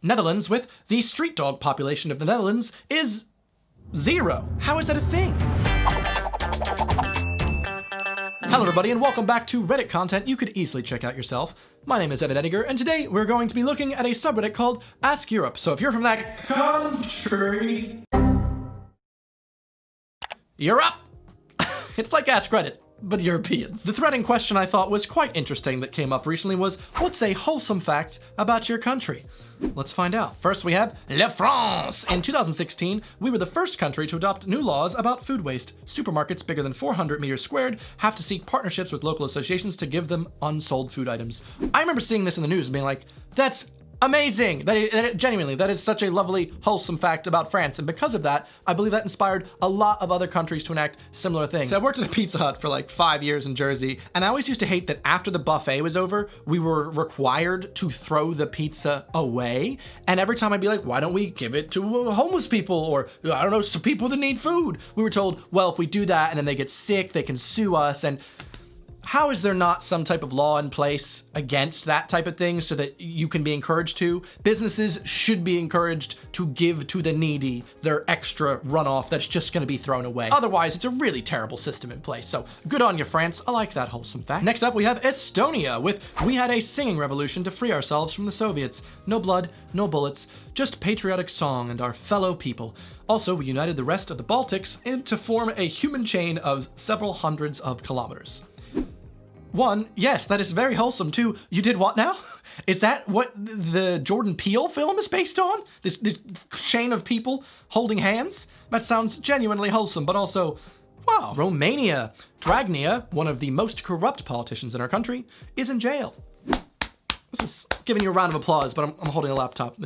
Netherlands with the street dog population of the Netherlands is 0. How is that a thing? Hello everybody and welcome back to Reddit content you could easily check out yourself. My name is Edinger and today we're going to be looking at a subreddit called AskEurope. So if you're from that country, you're up! It's like Ask Reddit, but Europeans. The thread in question I thought was quite interesting that came up recently was, what's a wholesome fact about your country? Let's find out. First we have La France. In 2016, we were the first country to adopt new laws about food waste. Supermarkets bigger than 400 meters squared have to seek partnerships with local associations to give them unsold food items. I remember seeing this in the news and being like, that's amazing! Genuinely, that is such a lovely, wholesome fact about France, and because of that, I believe that inspired a lot of other countries to enact similar things. So I worked at a Pizza Hut for like 5 years in Jersey, and I always used to hate that after the buffet was over, we were required to throw the pizza away, and every time I'd be like, why don't we give it to homeless people, or I don't know, to people that need food? We were told, well, if we do that and then they get sick, they can sue us, and how is there not some type of law in place against that type of thing so that you can be encouraged to? Businesses should be encouraged to give to the needy their extra runoff that's just gonna be thrown away. Otherwise, it's a really terrible system in place. So good on you, France. I like that wholesome fact. Next up, we have Estonia with, we had a singing revolution to free ourselves from the Soviets. No blood, no bullets, just patriotic song and our fellow people. Also, we united the rest of the Baltics to form a human chain of several hundreds of kilometers. 1, yes, that is very wholesome. 2, you did what now? Is that what the Jordan Peele film is based on? This chain of people holding hands? That sounds genuinely wholesome, but also, wow. Romania. Dragnea, one of the most corrupt politicians in our country, is in jail. This is giving you a round of applause, but I'm holding a laptop.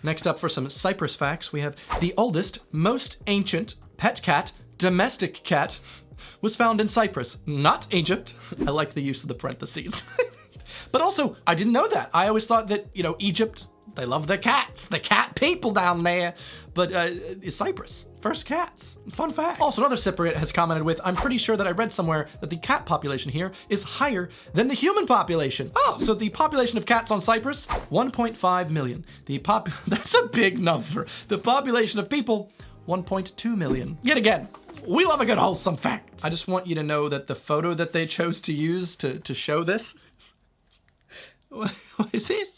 Next up for some Cyprus facts, we have the oldest, most ancient pet cat, domestic cat, was found in Cyprus, not Egypt. I like the use of the parentheses. But also, I didn't know that. I always thought that, you know, Egypt, they love their cats, the cat people down there. But Cyprus, first cats, fun fact. Also, another Cypriot has commented with, I'm pretty sure that I read somewhere that the cat population here is higher than the human population. Oh, so the population of cats on Cyprus, 1.5 million. That's a big number. The population of people, 1.2 million. Yet again, we love a good wholesome fact. I just want you to know that the photo that they chose to use to show this, what is this?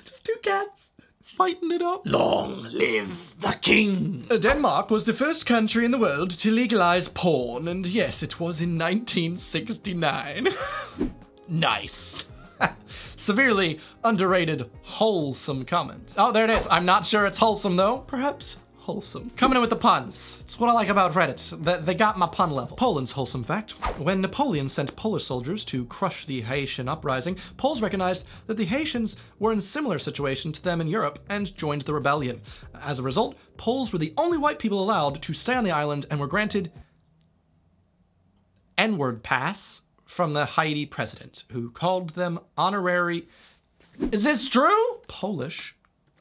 Just 2 cats fighting it up. Long live the king. Denmark was the first country in the world to legalize porn, and yes, it was in 1969. Nice. Severely underrated wholesome comment. Oh, there it is. I'm not sure it's wholesome though. Perhaps wholesome. Coming in with the puns. That's what I like about Reddit. They got my pun level. Poland's wholesome fact. When Napoleon sent Polish soldiers to crush the Haitian uprising, Poles recognized that the Haitians were in a similar situation to them in Europe and joined the rebellion. As a result, Poles were the only white people allowed to stay on the island and were granted N-word pass from the Haiti president, who called them honorary... Is this true? Polish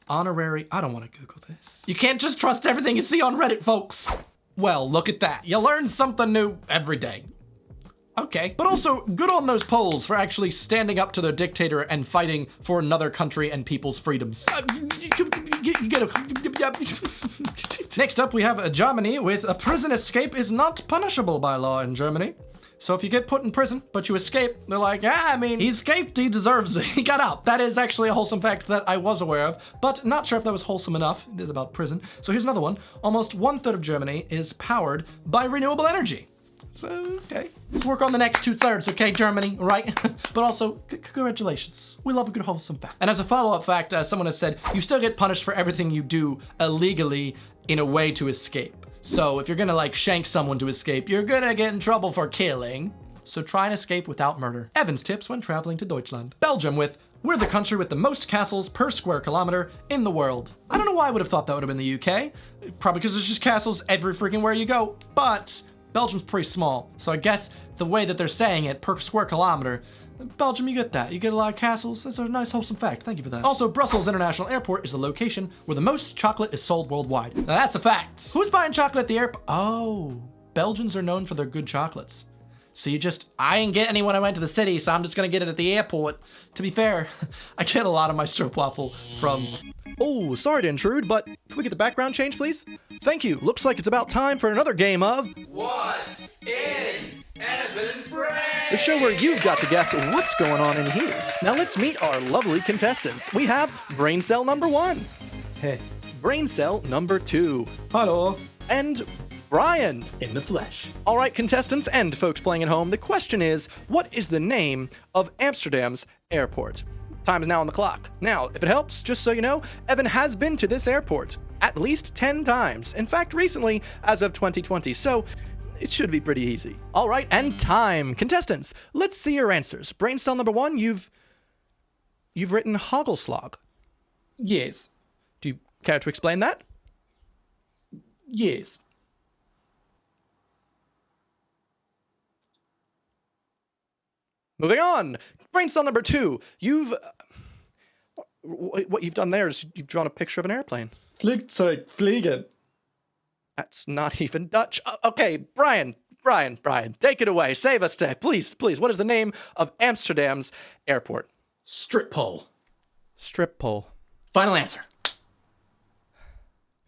honorary, I don't want to Google this. You can't just trust everything you see on Reddit, folks. Well, look at that. You learn something new every day. Okay. But also, good on those Poles for actually standing up to their dictator and fighting for another country and people's freedoms. Next up, we have Germany with a prison escape is not punishable by law in Germany. So if you get put in prison, but you escape, they're like, yeah, I mean, he escaped, he deserves it, he got out. That is actually a wholesome fact that I was aware of, but not sure if that was wholesome enough. It is about prison. So here's another one. Almost 1/3 of Germany is powered by renewable energy. So, okay. Let's work on the next 2/3, okay, Germany, right? But also, congratulations. We love a good wholesome fact. And as a follow-up fact, someone has said, you still get punished for everything you do illegally in a way to escape. So if you're gonna like shank someone to escape, you're gonna get in trouble for killing. So try and escape without murder. Evan's tips when traveling to Deutschland. Belgium with, we're the country with the most castles per square kilometer in the world. I don't know why I would have thought that would have been the UK. Probably because there's just castles every freaking where you go. But Belgium's pretty small. So I guess the way that they're saying it per square kilometer, Belgium, you get that. You get a lot of castles. That's a nice wholesome fact. Thank you for that. Also, Brussels International Airport is the location where the most chocolate is sold worldwide. Now that's a fact. Who's buying chocolate at the airport? Oh, Belgians are known for their good chocolates. So I didn't get any when I went to the city, so I'm just gonna get it at the airport. To be fair, I get a lot of my stroopwafel from... Oh, sorry to intrude, but can we get the background change, please? Thank you. Looks like it's about time for another game of... What's in Evan's brain? The show where you've got to guess what's going on in here. Now let's meet our lovely contestants. We have Brain Cell number 1. Hey. Brain Cell number 2. Hello. And Brian. In the flesh. All right, contestants and folks playing at home, the question is, what is the name of Amsterdam's airport? Time is now on the clock. Now, if it helps, just so you know, Evan has been to this airport at least 10 times. In fact, recently, as of 2020, so it should be pretty easy. All right, and time. Contestants, let's see your answers. Brain cell number 1, you've written Hoggleslog. Yes. Do you care to explain that? Yes. Moving on. Brain cell number 2. What you've done there is you've drawn a picture of an airplane. Flugzeug fliegen. That's not even Dutch. Okay, Brian, take it away. Save us today. Please. What is the name of Amsterdam's airport? Strip pole. Strip pole. Final answer.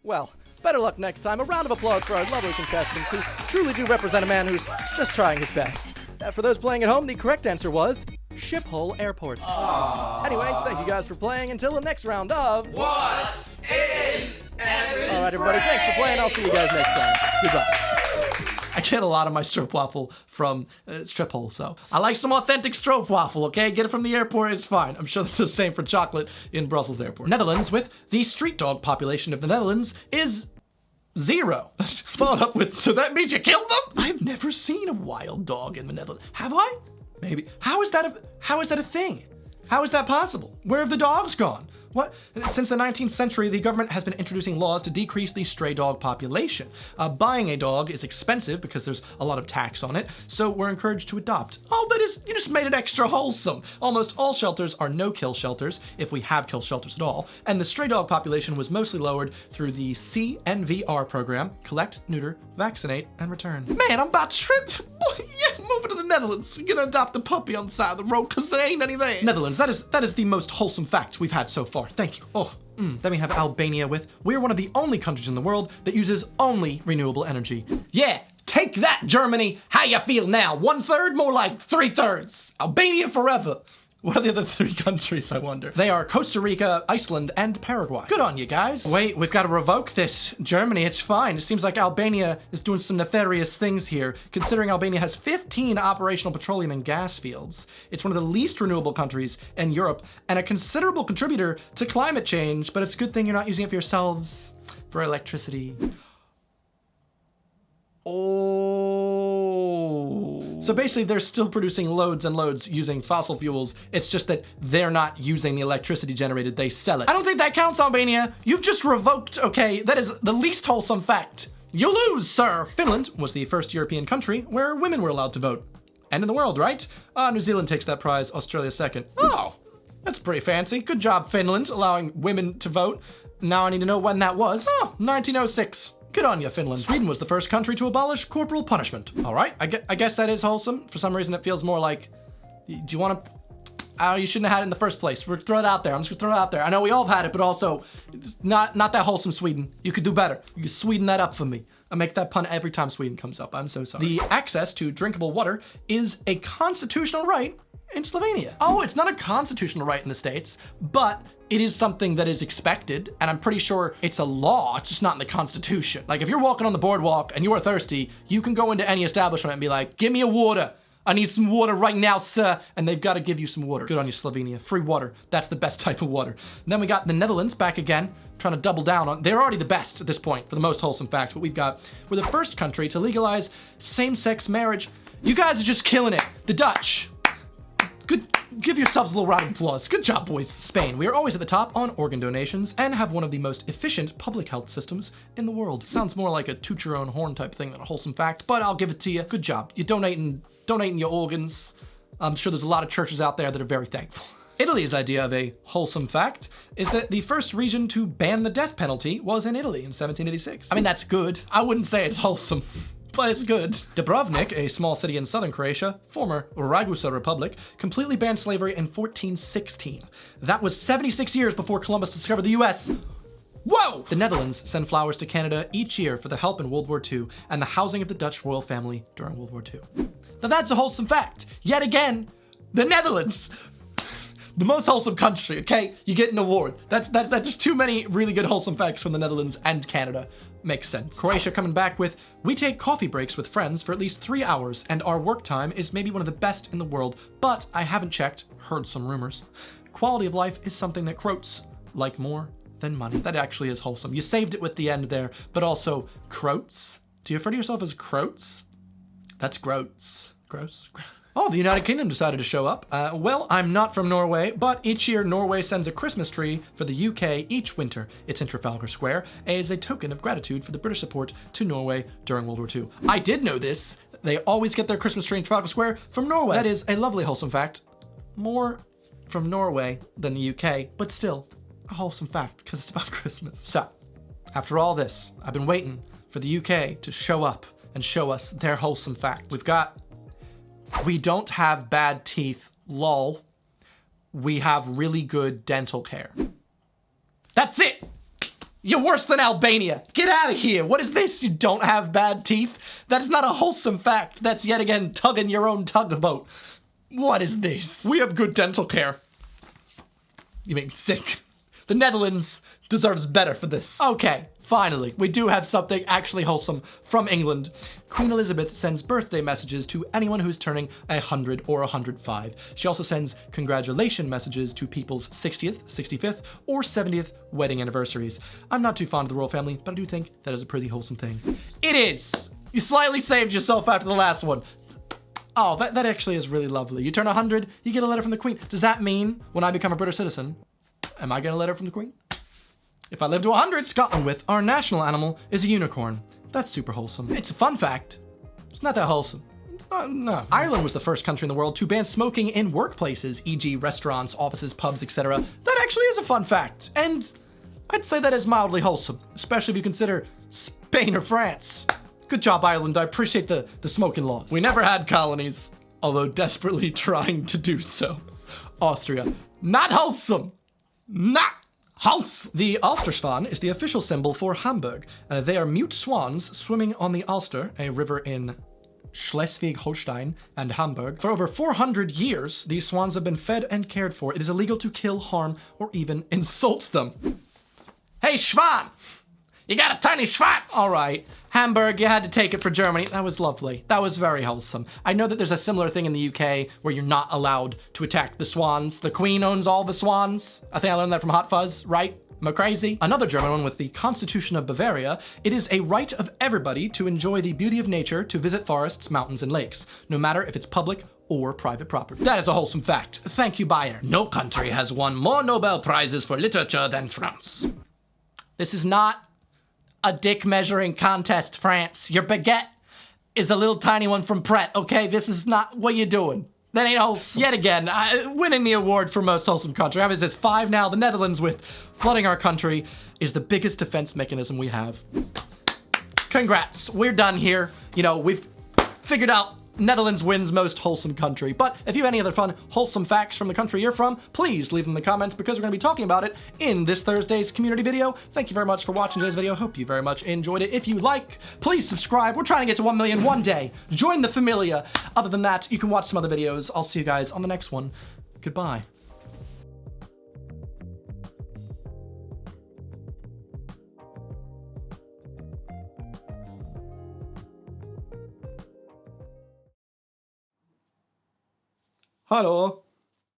Well, better luck next time. A round of applause for our lovely contestants who truly do represent a man who's just trying his best. For those playing at home, the correct answer was Schiphol Airport. Aww. Anyway, thank you guys for playing. Until the next round of What's in Evan's All right, everybody, thanks for playing. I'll see you guys next time. Goodbye. I get a lot of my stroopwafel from Schiphol, so I like some authentic stroopwafel, okay? Get it from the airport, it's fine. I'm sure that's the same for chocolate in Brussels airport. Netherlands, with the street dog population of the Netherlands, is 0. Followed up with, so that means you killed them? I've never seen a wild dog in the Netherlands. Have I? Maybe. How is that a thing? How is that possible? Where have the dogs gone? What? Since the 19th century, the government has been introducing laws to decrease the stray dog population. Buying a dog is expensive because there's a lot of tax on it, so we're encouraged to adopt. Oh, you just made it extra wholesome. Almost all shelters are no-kill shelters, if we have kill shelters at all, and the stray dog population was mostly lowered through the CNVR program, collect, neuter, vaccinate, and return. Man, I'm about to trip. Yeah, moving to the Netherlands. We're gonna adopt a puppy on the side of the road because there ain't any there. Netherlands, that is the most wholesome fact we've had so far. Thank you. Oh. Then we have Albania with, we're one of the only countries in the world that uses only renewable energy. Yeah, take that, Germany. How you feel now? 1/3? More like 3/3. Albania forever. What are the other 3 countries, I wonder? They are Costa Rica, Iceland, and Paraguay. Good on you guys. Wait, we've got to revoke this. Germany, it's fine. It seems like Albania is doing some nefarious things here, considering Albania has 15 operational petroleum and gas fields. It's one of the least renewable countries in Europe, and a considerable contributor to climate change, but it's a good thing you're not using it for yourselves, for electricity. Oh. So basically they're still producing loads and loads using fossil fuels. It's just that they're not using the electricity generated, they sell it. I don't think that counts, Albania. You've just revoked, okay? That is the least wholesome fact. You lose, sir. Finland was the first European country where women were allowed to vote. And in the world, right? New Zealand takes that prize, Australia second. Oh, that's pretty fancy. Good job, Finland, allowing women to vote. Now I need to know when that was. Oh, 1906. Good on you, Finland. Sweden was the first country to abolish corporal punishment. All right, I guess that is wholesome. For some reason, it feels more like, do you want to, you shouldn't have had it in the first place. We're throw it out there. I'm just gonna throw it out there. I know we all have had it, but also, it's not that wholesome, Sweden. You could do better. You could Sweden that up for me. I make that pun every time Sweden comes up. I'm so sorry. The access to drinkable water is a constitutional right in Slovenia. Oh, it's not a constitutional right in the States, but it is something that is expected, and I'm pretty sure it's a law, it's just not in the Constitution. Like, if you're walking on the boardwalk and you are thirsty, you can go into any establishment and be like, give me a water. I need some water right now, sir. And they've got to give you some water. Good on you, Slovenia. Free water. That's the best type of water. And then we got the Netherlands back again, trying to double down on, they're already the best at this point for the most wholesome fact, but we're the first country to legalize same-sex marriage. You guys are just killing it. The Dutch. Good, give yourselves a little round of applause. Good job, boys. Spain, we are always at the top on organ donations and have one of the most efficient public health systems in the world. Sounds more like a toot your own horn type thing than a wholesome fact, but I'll give it to you. Good job. You're donating your organs. I'm sure there's a lot of churches out there that are very thankful. Italy's idea of a wholesome fact is that the first region to ban the death penalty was in Italy in 1786. I mean, that's good. I wouldn't say it's wholesome, but it's good. Dubrovnik, a small city in southern Croatia, former Ragusa Republic, completely banned slavery in 1416. That was 76 years before Columbus discovered the US. Whoa! The Netherlands send flowers to Canada each year for the help in World War II and the housing of the Dutch royal family during World War II. Now that's a wholesome fact. Yet again, the Netherlands. The most wholesome country, okay? You get an award. That's just too many really good wholesome facts from the Netherlands and Canada. Makes sense. Croatia coming back with, we take coffee breaks with friends for at least 3 hours, and our work time is maybe one of the best in the world, but I haven't checked, heard some rumors. Quality of life is something that Croats like more than money. That actually is wholesome. You saved it with the end there, but also Croats? Do you refer to yourself as Croats? That's gross. Gross. Oh, the United Kingdom decided to show up. Well, I'm not from Norway, but each year Norway sends a Christmas tree for the UK each winter. It's in Trafalgar Square as a token of gratitude for the British support to Norway during World War II. I did know this. They always get their Christmas tree in Trafalgar Square from Norway. That is a lovely wholesome fact. More from Norway than the UK, but still a wholesome fact because it's about Christmas. So, after all this, I've been waiting for the UK to show up and show us their wholesome fact. We don't have bad teeth, lol. We have really good dental care. That's it! You're worse than Albania. Get out of here. What is this? You don't have bad teeth? That's not a wholesome fact. That's yet again tugging your own tugboat. What is this? We have good dental care. You make me sick. The Netherlands deserves better for this. Okay, finally, we do have something actually wholesome from England. Queen Elizabeth sends birthday messages to anyone who's turning 100 or 105. She also sends congratulation messages to people's 60th, 65th, or 70th wedding anniversaries. I'm not too fond of the royal family, but I do think that is a pretty wholesome thing. It is! You slightly saved yourself after the last one. Oh, that actually is really lovely. You turn 100, you get a letter from the Queen. Does that mean when I become a British citizen, am I getting a letter from the Queen? If I live to 100, Scotland with our national animal is a unicorn. That's super wholesome. It's a fun fact. It's not that wholesome. No. Ireland was the first country in the world to ban smoking in workplaces, e.g. restaurants, offices, pubs, etc. That actually is a fun fact. And I'd say that is mildly wholesome, especially if you consider Spain or France. Good job, Ireland. I appreciate the smoking laws. We never had colonies, although desperately trying to do so. Austria. Not wholesome. Not wholesome. The Ulsterswan is the official symbol for Hamburg. They are mute swans swimming on the Ulster, a river in Schleswig-Holstein and Hamburg. For over 400 years, these swans have been fed and cared for. It is illegal to kill, harm, or even insult them. Hey, Schwan! You got a tiny schwanz! All right, Hamburg, you had to take it for Germany. That was lovely. That was very wholesome. I know that there's a similar thing in the UK where you're not allowed to attack the swans. The Queen owns all the swans. I think I learned that from Hot Fuzz, right? Am I crazy? Another German one with the Constitution of Bavaria. It is a right of everybody to enjoy the beauty of nature, to visit forests, mountains, and lakes, no matter if it's public or private property. That is a wholesome fact. Thank you, Bayern. No country has won more Nobel Prizes for literature than France. This is not a dick measuring contest, France. Your baguette is a little tiny one from Pret, okay? This is not what you're doing. That ain't wholesome. Yet again, winning the award for most wholesome country. I was this 5 now. The Netherlands with flooding our country is the biggest defense mechanism we have. Congrats, we're done here. You know, we've figured out Netherlands wins most wholesome country. But if you have any other fun, wholesome facts from the country you're from, please leave them in the comments because we're going to be talking about it in this Thursday's community video. Thank you very much for watching today's video. Hope you very much enjoyed it. If you like, please subscribe. We're trying to get to 1 million one day. Join the familia. Other than that, you can watch some other videos. I'll see you guys on the next one. Goodbye. Hello.